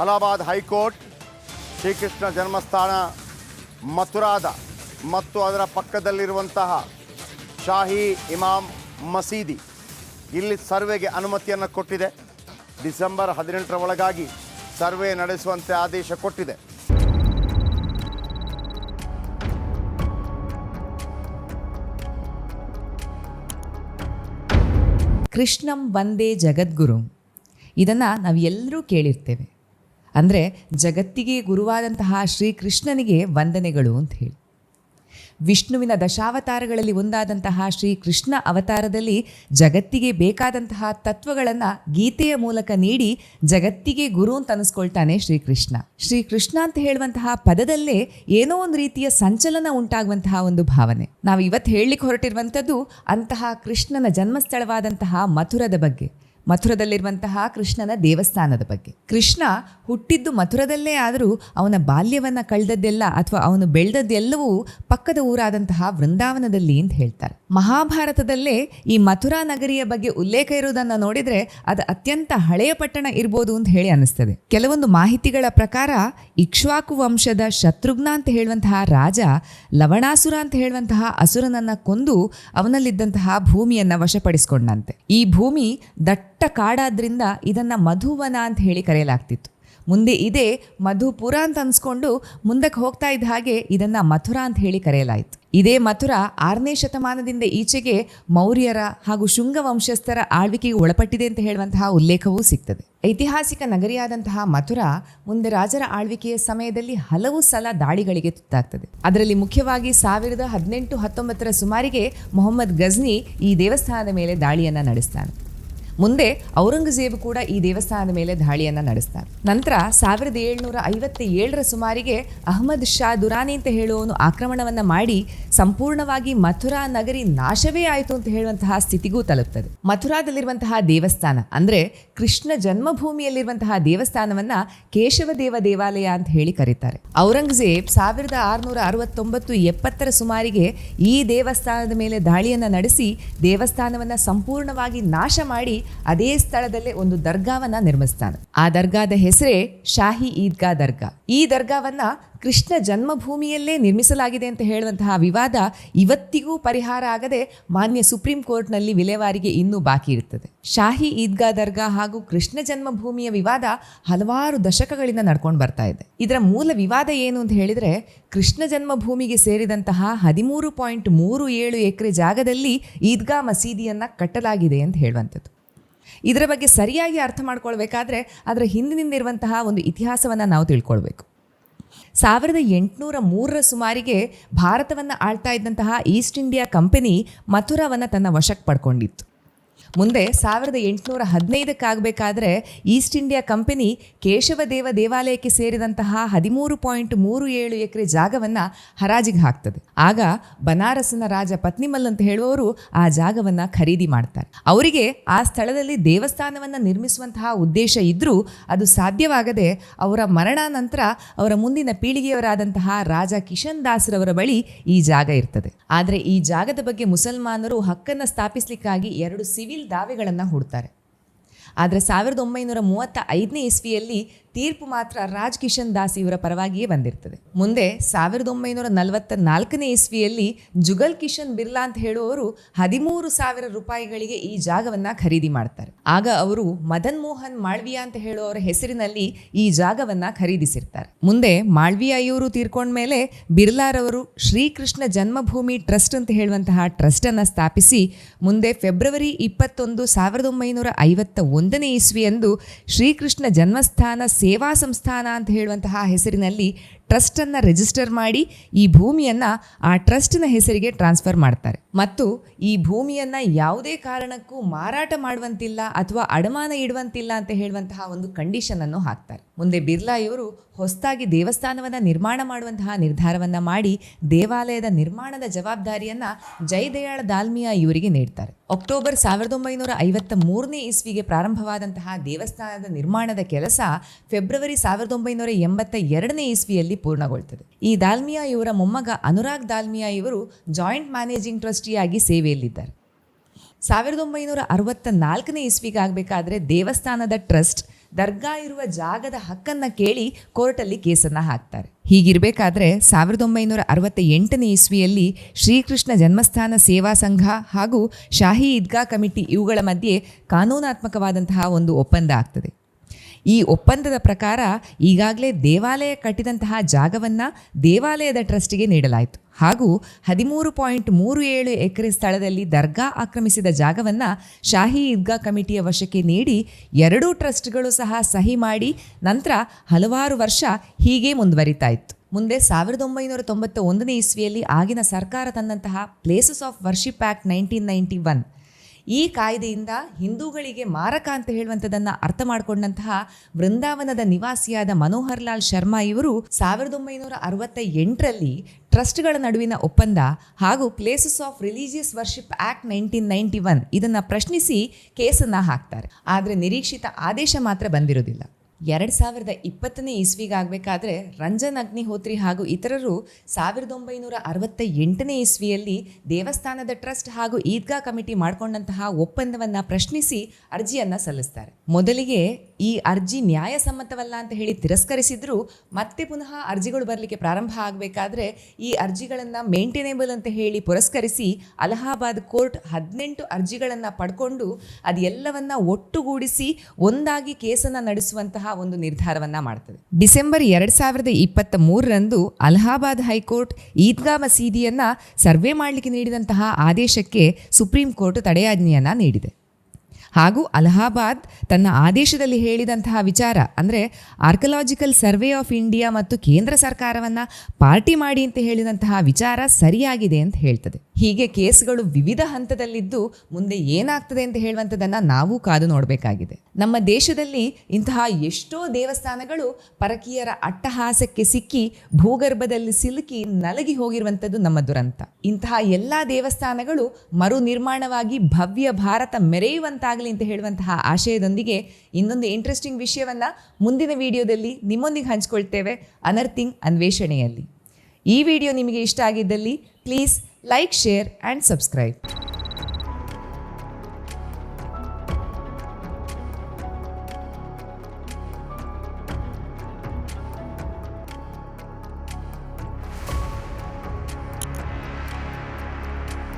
Allahabad high court Shrikrishna ಜನ್ಮಸ್ಥಾನ ಮಥುರಾದ ಮತ್ತು ಅದರ ಪಕ್ಕದಲ್ಲಿರುವಂತಹ ಶಾಹಿ ಇಮಾಮ್ ಮಸೀದಿ ಇಲ್ಲಿ ಸರ್ವೆಗೆ ಅನುಮತಿಯನ್ನು ಕೊಟ್ಟಿದೆ. ಡಿಸೆಂಬರ್ 18ರ ಒಳಗಾಗಿ ಸರ್ವೆ ನಡೆಸುವಂತೆ ಆದೇಶ ಕೊಟ್ಟಿದೆ. ಕೃಷ್ಣಂ ವಂದೇ ಜಗದ್ಗುರು, ಇದನ್ನು ನಾವು ಎಲ್ಲರೂ ಕೇಳಿರ್ತೇವೆ. ಅಂದರೆ ಜಗತ್ತಿಗೆ ಗುರುವಾದಂತಹ ಶ್ರೀಕೃಷ್ಣನಿಗೆ ವಂದನೆಗಳು ಅಂತ ಹೇಳಿ. ವಿಷ್ಣುವಿನ ದಶಾವತಾರಗಳಲ್ಲಿ ಒಂದಾದಂತಹ ಶ್ರೀಕೃಷ್ಣ ಅವತಾರದಲ್ಲಿ ಜಗತ್ತಿಗೆ ಬೇಕಾದಂತಹ ತತ್ವಗಳನ್ನು ಗೀತೆಯ ಮೂಲಕ ನೀಡಿ ಜಗತ್ತಿಗೆ ಗುರು ಅಂತ ಅನಿಸ್ಕೊಳ್ತಾನೆ ಶ್ರೀಕೃಷ್ಣ. ಶ್ರೀಕೃಷ್ಣ ಅಂತ ಹೇಳುವಂತಹ ಪದದಲ್ಲೇ ಏನೋ ಒಂದು ರೀತಿಯ ಸಂಚಲನ ಉಂಟಾಗುವಂತಹ ಒಂದು ಭಾವನೆ. ನಾವು ಇವತ್ತು ಹೇಳಲಿಕ್ಕೆ ಹೊರಟಿರುವಂಥದ್ದು ಅಂತಹ ಕೃಷ್ಣನ ಜನ್ಮಸ್ಥಳವಾದಂತಹ ಮಥುರದ ಬಗ್ಗೆ, ಮಥುರದಲ್ಲಿರುವಂತಹ ಕೃಷ್ಣನ ದೇವಸ್ಥಾನದ ಬಗ್ಗೆ. ಕೃಷ್ಣ ಹುಟ್ಟಿದ್ದು ಮಥುರದಲ್ಲೇ ಆದರೂ ಅವನ ಬಾಲ್ಯವನ್ನು ಕಳೆದದ್ದೆಲ್ಲ ಅಥವಾ ಅವನು ಬೆಳೆದದ್ದೆಲ್ಲವೂ ಪಕ್ಕದ ಊರಾದಂತಹ ವೃಂದಾವನದಲ್ಲಿ ಅಂತ ಹೇಳ್ತಾರೆ. ಮಹಾಭಾರತದಲ್ಲೇ ಈ ಮಥುರಾ ನಗರಿಯ ಬಗ್ಗೆ ಉಲ್ಲೇಖ ಇರುವುದನ್ನು ನೋಡಿದರೆ ಅದು ಅತ್ಯಂತ ಹಳೆಯ ಪಟ್ಟಣ ಇರ್ಬೋದು ಅಂತ ಹೇಳಿ ಅನ್ನಿಸ್ತದೆ. ಕೆಲವೊಂದು ಮಾಹಿತಿಗಳ ಪ್ರಕಾರ ಇಕ್ಷ್ವಾಕು ವಂಶದ ಶತ್ರುಘ್ನ ಅಂತ ಹೇಳುವಂತಹ ರಾಜ ಲವಣಾಸುರ ಅಂತ ಹೇಳುವಂತಹ ಅಸುರನನ್ನು ಕೊಂದು ಅವನಲ್ಲಿದ್ದಂತಹ ಭೂಮಿಯನ್ನು ವಶಪಡಿಸಿಕೊಂಡಂತೆ. ಈ ಭೂಮಿ ದಟ್ಟ ಕಾಡಾದ್ರಿಂದ ಇದನ್ನು ಮಧುವನ ಅಂತ ಹೇಳಿ ಕರೆಯಲಾಗ್ತಿತ್ತು. ಮುಂದೆ ಇದೇ ಮಧುಪುರ ಅಂತ ಅನ್ಸ್ಕೊಂಡು ಮುಂದಕ್ಕೆ ಹೋಗ್ತಾ ಇದ್ದ ಹಾಗೆ ಇದನ್ನು ಮಥುರಾ ಅಂತ ಹೇಳಿ ಕರೆಯಲಾಯಿತು. ಇದೇ ಮಥುರಾ 6ನೇ ಶತಮಾನದಿಂದ ಈಚೆಗೆ ಮೌರ್ಯರ ಹಾಗೂ ಶುಂಗ ವಂಶಸ್ಥರ ಆಳ್ವಿಕೆಗೆ ಒಳಪಟ್ಟಿದೆ ಅಂತ ಹೇಳುವಂತಹ ಉಲ್ಲೇಖವೂ ಸಿಗ್ತದೆ. ಐತಿಹಾಸಿಕ ನಗರಿಯಾದಂತಹ ಮಥುರಾ ಮುಂದೆ ರಾಜರ ಆಳ್ವಿಕೆಯ ಸಮಯದಲ್ಲಿ ಹಲವು ಸಲ ದಾಳಿಗಳಿಗೆ ತುತ್ತಾಗ್ತದೆ. ಅದರಲ್ಲಿ ಮುಖ್ಯವಾಗಿ 1018-19 ಸುಮಾರಿಗೆ ಮೊಹಮ್ಮದ್ ಗಜ್ನಿ ಈ ದೇವಸ್ಥಾನದ ಮೇಲೆ ದಾಳಿಯನ್ನು ನಡೆಸ್ತಾನೆ. ಮುಂದೆ ಔರಂಗಜೇಬ್ ಕೂಡ ಈ ದೇವಸ್ಥಾನದ ಮೇಲೆ ದಾಳಿಯನ್ನು ನಡೆಸ್ತಾರೆ. ನಂತರ 1757 ಸುಮಾರಿಗೆ ಅಹಮದ್ ಶಾ ದುರಾನಿ ಅಂತ ಹೇಳುವವನು ಆಕ್ರಮಣವನ್ನು ಮಾಡಿ ಸಂಪೂರ್ಣವಾಗಿ ಮಥುರಾ ನಗರಿ ನಾಶವೇ ಆಯಿತು ಅಂತ ಹೇಳುವಂತಹ ಸ್ಥಿತಿಗೂ ತಲುಪ್ತದೆ. ಮಥುರಾದಲ್ಲಿರುವಂತಹ ದೇವಸ್ಥಾನ ಅಂದರೆ ಕೃಷ್ಣ ಜನ್ಮಭೂಮಿಯಲ್ಲಿರುವಂತಹ ದೇವಸ್ಥಾನವನ್ನು ಕೇಶವದೇವ ದೇವಾಲಯ ಅಂತ ಹೇಳಿ ಕರೀತಾರೆ. ಔರಂಗಜೇಬ್ 1669-70 ಸುಮಾರಿಗೆ ಈ ದೇವಸ್ಥಾನದ ಮೇಲೆ ದಾಳಿಯನ್ನು ನಡೆಸಿ ದೇವಸ್ಥಾನವನ್ನು ಸಂಪೂರ್ಣವಾಗಿ ನಾಶ ಮಾಡಿ ಅದೇ ಸ್ಥಳದಲ್ಲೇ ಒಂದು ದರ್ಗಾವನ್ನ ನಿರ್ಮಿಸ್ತಾನೆ. ಆ ದರ್ಗಾದ ಹೆಸರೇ ಶಾಹಿ ಈದ್ಗಾ ದರ್ಗಾ. ಈ ದರ್ಗಾವನ್ನ ಕೃಷ್ಣ ಜನ್ಮಭೂಮಿಯಲ್ಲೇ ನಿರ್ಮಿಸಲಾಗಿದೆ ಅಂತ ಹೇಳುವಂತಹ ವಿವಾದ ಇವತ್ತಿಗೂ ಪರಿಹಾರ ಆಗದೆ ಮಾನ್ಯ ಸುಪ್ರೀಂ ಕೋರ್ಟ್ನಲ್ಲಿ ವಿಲೇವಾರಿಗೆ ಇನ್ನೂ ಬಾಕಿ ಇರುತ್ತದೆ. ಶಾಹಿ ಈದ್ಗಾ ದರ್ಗಾ ಹಾಗೂ ಕೃಷ್ಣ ಜನ್ಮಭೂಮಿಯ ವಿವಾದ ಹಲವಾರು ದಶಕಗಳಿಂದ ನಡ್ಕೊಂಡು ಬರ್ತಾ ಇದೆ. ಇದರ ಮೂಲ ವಿವಾದ ಏನು ಅಂತ ಹೇಳಿದರೆ, ಕೃಷ್ಣ ಜನ್ಮಭೂಮಿಗೆ ಸೇರಿದಂತಹ 13.37 ಎಕರೆ ಜಾಗದಲ್ಲಿ ಈದ್ಗಾ ಮಸೀದಿಯನ್ನು ಕಟ್ಟಲಾಗಿದೆ ಅಂತ ಹೇಳುವಂಥದ್ದು. ಇದರ ಬಗ್ಗೆ ಸರಿಯಾಗಿ ಅರ್ಥ ಮಾಡ್ಕೊಳ್ಬೇಕಾದ್ರೆ ಅದರ ಹಿಂದಿನಿಂದಿರುವಂತಹ ಒಂದು ಇತಿಹಾಸವನ್ನು ನಾವು ತಿಳ್ಕೊಳ್ಬೇಕು. 1803 ಸುಮಾರಿಗೆ ಭಾರತವನ್ನು ಆಳ್ತಾ ಇದ್ದಂತಹ ಈಸ್ಟ್ ಇಂಡಿಯಾ ಕಂಪನಿ ಮಥುರಾವನ್ನು ತನ್ನ ವಶಕ್ಕೆ ಪಡ್ಕೊಂಡಿತ್ತು. ಮುಂದೆ 1815 ಈಸ್ಟ್ ಇಂಡಿಯಾ ಕಂಪನಿ ಕೇಶವದೇವ ದೇವಾಲಯಕ್ಕೆ ಸೇರಿದಂತಹ 13.37 ಎಕರೆ ಜಾಗವನ್ನು ಹರಾಜಿಗೆ ಹಾಕ್ತದೆ. ಆಗ ಬನಾರಸ್ನ ರಾಜ ಪತ್ನಿಮಲ್ ಅಂತ ಹೇಳುವವರು ಆ ಜಾಗವನ್ನು ಖರೀದಿ ಮಾಡ್ತಾರೆ. ಅವರಿಗೆ ಆ ಸ್ಥಳದಲ್ಲಿ ದೇವಸ್ಥಾನವನ್ನು ನಿರ್ಮಿಸುವಂತಹ ಉದ್ದೇಶ ಇದ್ದರೂ ಅದು ಸಾಧ್ಯವಾಗದೆ ಅವರ ಮರಣ ನಂತರ ಅವರ ಮುಂದಿನ ಪೀಳಿಗೆಯವರಾದಂತಹ ರಾಜ ಕಿಶನ್ ದಾಸ್ರವರ ಬಳಿ ಈ ಜಾಗ ಇರ್ತದೆ. ಆದರೆ ಈ ಜಾಗದ ಬಗ್ಗೆ ಮುಸಲ್ಮಾನರು ಹಕ್ಕನ್ನು ಸ್ಥಾಪಿಸಲಿಕ್ಕಾಗಿ 2 ಸಿವಿಲ್ ದಾವೆಗಳನ್ನು ಹೂಡ್ತಾರೆ. ಆದರೆ 1935 ಇಸ್ವಿಯಲ್ಲಿ ತೀರ್ಪು ಮಾತ್ರ ರಾಜ್ ಕಿಶನ್ ದಾಸ್ ಇವರ ಪರವಾಗಿಯೇ ಬಂದಿರ್ತದೆ. ಮುಂದೆ 1944 ಇಸ್ವಿಯಲ್ಲಿ ಜುಗಲ್ ಕಿಶನ್ ಬಿರ್ಲಾ ಅಂತ ಹೇಳುವವರು 13,000 ರೂಪಾಯಿಗಳಿಗೆ ಈ ಜಾಗವನ್ನು ಖರೀದಿ ಮಾಡ್ತಾರೆ. ಆಗ ಅವರು ಮದನ್ ಮೋಹನ್ ಮಾಳ್ವಿಯಾ ಅಂತ ಹೇಳುವವರ ಹೆಸರಿನಲ್ಲಿ ಈ ಜಾಗವನ್ನು ಖರೀದಿಸಿರ್ತಾರೆ. ಮುಂದೆ ಮಾಳ್ವಿಯಾ ಇವರು ತೀರ್ಕೊಂಡ್ಮೇಲೆ ಬಿರ್ಲಾರವರು ಶ್ರೀಕೃಷ್ಣ ಜನ್ಮಭೂಮಿ ಟ್ರಸ್ಟ್ ಅಂತ ಹೇಳುವಂತಹ ಟ್ರಸ್ಟನ್ನು ಸ್ಥಾಪಿಸಿ ಮುಂದೆ ಫೆಬ್ರವರಿ 21, 1951 ಇಸ್ವಿಯಂದು ಶ್ರೀಕೃಷ್ಣ ಜನ್ಮಸ್ಥಾನ ಸೇವಾ ಸಂಸ್ಥಾನ ಅಂತ ಹೇಳುವಂತಹ ಹೆಸರಿನಲ್ಲಿ ಟ್ರಸ್ಟನ್ನು ರಿಜಿಸ್ಟರ್ ಮಾಡಿ ಈ ಭೂಮಿಯನ್ನು ಆ ಟ್ರಸ್ಟ್ನ ಹೆಸರಿಗೆ ಟ್ರಾನ್ಸ್ಫರ್ ಮಾಡ್ತಾರೆ. ಮತ್ತು ಈ ಭೂಮಿಯನ್ನು ಯಾವುದೇ ಕಾರಣಕ್ಕೂ ಮಾರಾಟ ಮಾಡುವಂತಿಲ್ಲ ಅಥವಾ ಅಡಮಾನ ಇಡುವಂತಿಲ್ಲ ಅಂತ ಹೇಳುವಂತಹ ಒಂದು ಕಂಡೀಷನನ್ನು ಹಾಕ್ತಾರೆ. ಮುಂದೆ ಬಿರ್ಲಾ ಇವರು ಹೊಸದಾಗಿ ದೇವಸ್ಥಾನವನ್ನು ನಿರ್ಮಾಣ ಮಾಡುವಂತಹ ನಿರ್ಧಾರವನ್ನು ಮಾಡಿ ದೇವಾಲಯದ ನಿರ್ಮಾಣದ ಜವಾಬ್ದಾರಿಯನ್ನು ಜಯದಯಾಳ ದಾಲ್ಮಿಯಾ ಇವರಿಗೆ ನೀಡ್ತಾರೆ. ಅಕ್ಟೋಬರ್ 1953 ಇಸ್ವಿಗೆ ಪ್ರಾರಂಭವಾದಂತಹ ದೇವಸ್ಥಾನದ ನಿರ್ಮಾಣದ ಕೆಲಸ ಫೆಬ್ರವರಿ 1982 ಇಸ್ವಿಯಲ್ಲಿ ಪೂರ್ಣಗೊಳ್ತದೆ. ಈ ದಾಲ್ಮಿಯಾ ಇವರ ಮೊಮ್ಮಗ ಅನುರಾಗ್ ದಾಲ್ಮಿಯಾ ಇವರು ಜಾಯಿಂಟ್ ಮ್ಯಾನೇಜಿಂಗ್ ಟ್ರಸ್ಟಿಯಾಗಿ ಸೇವೆಯಲ್ಲಿದ್ದಾರೆ. 1964 ಇಸ್ವಿಗೆ ಆಗಬೇಕಾದ್ರೆ ದೇವಸ್ಥಾನದ ಟ್ರಸ್ಟ್ ದರ್ಗಾ ಇರುವ ಜಾಗದ ಹಕ್ಕನ್ನು ಕೇಳಿ ಕೋರ್ಟಲ್ಲಿ ಕೇಸನ್ನು ಹಾಕ್ತಾರೆ. ಹೀಗಿರಬೇಕಾದ್ರೆ 1968ನೇ ಇಸ್ವಿಯಲ್ಲಿ ಶ್ರೀಕೃಷ್ಣ ಜನ್ಮಸ್ಥಾನ ಸೇವಾ ಸಂಘ ಹಾಗೂ ಶಾಹಿ ಈದ್ಗಾ ಕಮಿಟಿ ಇವುಗಳ ಮಧ್ಯೆ ಕಾನೂನಾತ್ಮಕವಾದಂತಹ ಒಂದು ಒಪ್ಪಂದ ಆಗ್ತದೆ. ಈ ಒಪ್ಪಂದದ ಪ್ರಕಾರ ಈಗಾಗಲೇ ದೇವಾಲಯ ಕಟ್ಟಿದಂತಹ ಜಾಗವನ್ನು ದೇವಾಲಯದ ಟ್ರಸ್ಟಿಗೆ ನೀಡಲಾಯಿತು ಹಾಗೂ 13.37 ಎಕರೆ ಸ್ಥಳದಲ್ಲಿ ದರ್ಗಾ ಆಕ್ರಮಿಸಿದ ಜಾಗವನ್ನು ಶಾಹಿ ಈದ್ಗಾ ಕಮಿಟಿಯ ವಶಕ್ಕೆ ನೀಡಿ ಎರಡೂ ಟ್ರಸ್ಟ್ಗಳು ಸಹ ಸಹಿ ಮಾಡಿ ನಂತರ ಹಲವಾರು ವರ್ಷ ಹೀಗೆ ಮುಂದುವರಿತಾ ಇತ್ತು. ಮುಂದೆ 1991ನೇ ಇಸ್ವಿಯಲ್ಲಿ ಆಗಿನ ಸರ್ಕಾರ ತಂದಂತಹ ಪ್ಲೇಸಸ್ ಆಫ್ ವರ್ಷಿಪ್ ಆ್ಯಕ್ಟ್ 1991 ಈ ಕಾಯ್ದೆಯಿಂದ ಹಿಂದೂಗಳಿಗೆ ಮಾರಕ ಅಂತ ಹೇಳುವಂಥದ್ದನ್ನು ಅರ್ಥ ಮಾಡಿಕೊಂಡಂತಹ ವೃಂದಾವನದ ನಿವಾಸಿಯಾದ ಮನೋಹರ್ ಲಾಲ್ ಶರ್ಮಾ ಇವರು 1968ರಲ್ಲಿ ಟ್ರಸ್ಟ್ಗಳ ನಡುವಿನ ಒಪ್ಪಂದ ಹಾಗೂ places of religious worship act 1991 ಇದನ್ನು ಪ್ರಶ್ನಿಸಿ ಕೇಸನ್ನು ಹಾಕ್ತಾರೆ. ಆದರೆ ನಿರೀಕ್ಷಿತ ಆದೇಶ ಮಾತ್ರ ಬಂದಿರೋದಿಲ್ಲ. 2020ನೇ ಇಸ್ವಿಗಾಗಬೇಕಾದ್ರೆ ರಂಜನ್ ಅಗ್ನಿಹೋತ್ರಿ ಹಾಗೂ ಇತರರು 1968ನೇ ಇಸ್ವಿಯಲ್ಲಿ ದೇವಸ್ಥಾನದ ಟ್ರಸ್ಟ್ ಹಾಗೂ ಈದ್ಗಾ ಕಮಿಟಿ ಮಾಡಿಕೊಂಡಂತಹ ಒಪ್ಪಂದವನ್ನು ಪ್ರಶ್ನಿಸಿ ಅರ್ಜಿಯನ್ನು ಸಲ್ಲಿಸ್ತಾರೆ. ಮೊದಲಿಗೆ ಈ ಅರ್ಜಿ ನ್ಯಾಯಸಮ್ಮತವಲ್ಲ ಅಂತ ಹೇಳಿ ತಿರಸ್ಕರಿಸಿದ್ರು. ಮತ್ತೆ ಪುನಃ ಅರ್ಜಿಗಳು ಬರಲಿಕ್ಕೆ ಪ್ರಾರಂಭ ಆಗಬೇಕಾದ್ರೆ ಈ ಅರ್ಜಿಗಳನ್ನು ಮೇಂಟೈನೇಬಲ್ ಅಂತ ಹೇಳಿ ಪುರಸ್ಕರಿಸಿ ಅಲಹಾಬಾದ್ ಕೋರ್ಟ್ 18 ಅರ್ಜಿಗಳನ್ನು ಪಡ್ಕೊಂಡು ಅದೆಲ್ಲವನ್ನ ಒಟ್ಟುಗೂಡಿಸಿ ಒಂದಾಗಿ ಕೇಸನ್ನು ನಡೆಸುವಂತಹ ಒಂದು ನಿರ್ಧಾರವನ್ನ ಮಾಡ್ತದೆ. ಡಿಸೆಂಬರ್ 2023ರಂದು ಅಲಹಾಬಾದ್ ಹೈಕೋರ್ಟ್ ಈದ್ಗಾ ಮಸೀದಿಯನ್ನ ಸರ್ವೆ ಮಾಡಲಿಕ್ಕೆ ನೀಡಿದಂತಹ ಆದೇಶಕ್ಕೆ ಸುಪ್ರೀಂ ಕೋರ್ಟ್ ತಡೆಯಾಜ್ಞೆಯನ್ನ ನೀಡಿದೆ. ಹಾಗೂ ಅಲಹಾಬಾದ್ ತನ್ನ ಆದೇಶದಲ್ಲಿ ಹೇಳಿದಂತಹ ವಿಚಾರ ಅಂದರೆ ಆರ್ಕಿಯಾಲಜಿಕಲ್ ಸರ್ವೆ ಆಫ್ ಇಂಡಿಯಾ ಮತ್ತು ಕೇಂದ್ರ ಸರ್ಕಾರವನ್ನು ಪಾರ್ಟಿ ಮಾಡಿ ಅಂತ ಹೇಳಿದಂತಹ ವಿಚಾರ ಸರಿಯಾಗಿದೆ ಅಂತ ಹೇಳ್ತದೆ. ಹೀಗೆ ಕೇಸ್ಗಳು ವಿವಿಧ ಹಂತದಲ್ಲಿದ್ದು ಮುಂದೆ ಏನಾಗ್ತದೆ ಅಂತ ಹೇಳುವಂಥದ್ದನ್ನು ನಾವು ಕಾದು ನೋಡಬೇಕಾಗಿದೆ. ನಮ್ಮ ದೇಶದಲ್ಲಿ ಇಂತಹ ಎಷ್ಟೋ ದೇವಸ್ಥಾನಗಳು ಪರಕೀಯರ ಅಟ್ಟಹಾಸಕ್ಕೆ ಸಿಕ್ಕಿ ಭೂಗರ್ಭದಲ್ಲಿ ಸಿಲುಕಿ ನಲಗಿ ಹೋಗಿರುವಂಥದ್ದು ನಮ್ಮ ದುರಂತ. ಇಂತಹ ಎಲ್ಲ ದೇವಸ್ಥಾನಗಳು ಮರು ನಿರ್ಮಾಣವಾಗಿ ಭವ್ಯ ಭಾರತ ಮೆರೆಯುವಂತಾಗಲಿ ಅಂತ ಹೇಳುವಂತಹ ಆಶಯದೊಂದಿಗೆ ಇನ್ನೊಂದು ಇಂಟ್ರೆಸ್ಟಿಂಗ್ ವಿಷಯವನ್ನು ಮುಂದಿನ ವಿಡಿಯೋದಲ್ಲಿ ನಿಮ್ಮೊಂದಿಗೆ ಹಂಚ್ಕೊಳ್ತೇವೆ ಅನರ್ಥಿಂಗ್ ಅನ್ವೇಷಣೆಯಲ್ಲಿ. ಈ ವಿಡಿಯೋ ನಿಮಗೆ ಇಷ್ಟ ಆಗಿದ್ದಲ್ಲಿ please like, share and subscribe.